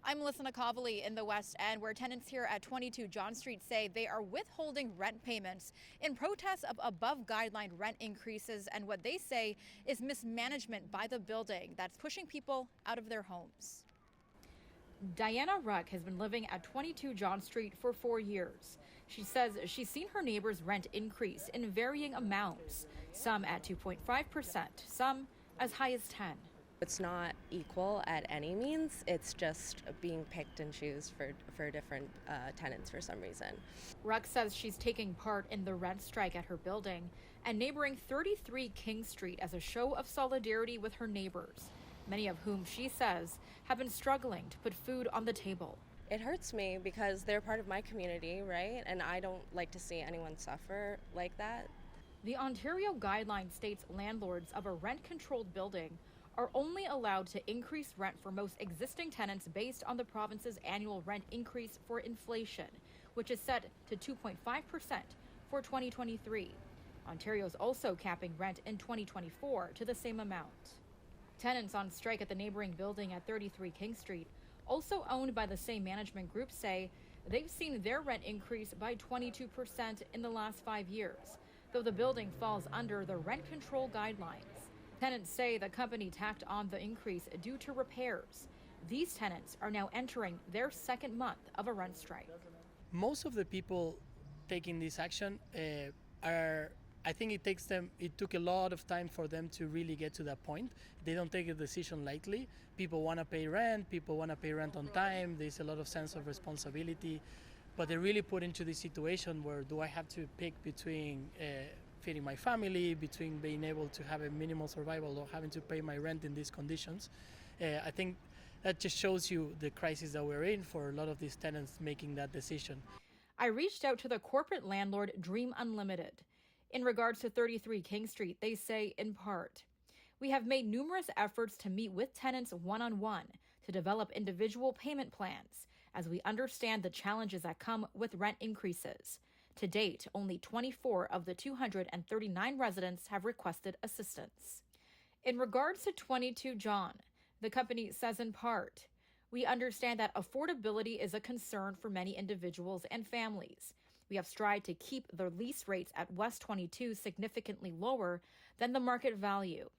I'm Melissa Nakhavoly in the West End, where tenants here at 22 John Street say they are withholding rent payments in protest of above guideline rent increases and what they say is mismanagement by the building that's pushing people out of their homes. Diana Ruck has been living at 22 John Street for 4 years. She says she's seen her neighbors' rent increase in varying amounts, some at 2.5%, some as high as 10%. It's not equal at any means. It's just being picked and choose for different tenants for some reason. Ruck says she's taking part in the rent strike at her building and neighboring 33 King Street as a show of solidarity with her neighbors, many of whom she says have been struggling to put food on the table. It hurts me because they're part of my community, right? And I don't like to see anyone suffer like that. The Ontario guideline states landlords of a rent-controlled building are only allowed to increase rent for most existing tenants based on the province's annual rent increase for inflation, which is set to 2.5% for 2023. Ontario is also capping rent in 2024 to the same amount. Tenants on strike at the neighboring building at 33 King Street, also owned by the same management group, say they've seen their rent increase by 22% in the last 5 years, though the building falls under the rent control guidelines. Tenants say the company tacked on the increase due to repairs. These tenants are now entering their second month of a rent strike. Most of the people taking this action I think it took a lot of time for them to really get to that point. They don't take a decision lightly. People want to pay rent, on time. There's a lot of sense of responsibility, but they really put into this situation where do I have to pick between feeding my family, between being able to have a minimal survival or having to pay my rent in these conditions. I think that just shows you the crisis that we're in for a lot of these tenants making that decision. I reached out to the corporate landlord Dream Unlimited. In regards to 33 King Street, they say, in part, "We have made numerous efforts to meet with tenants one-on-one to develop individual payment plans, as we understand the challenges that come with rent increases. To date, only 24 of the 239 residents have requested assistance." In regards to 22 John, the company says in part, "We understand that affordability is a concern for many individuals and families. We have strived to keep the lease rates at West 22 significantly lower than the market value.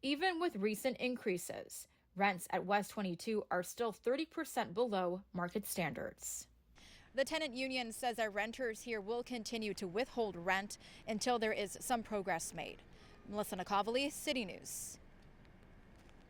Even with recent increases, rents at West 22 are still 30% below market standards." The tenant union says that renters here will continue to withhold rent until there is some progress made. Melissa Nakhavoly, City News.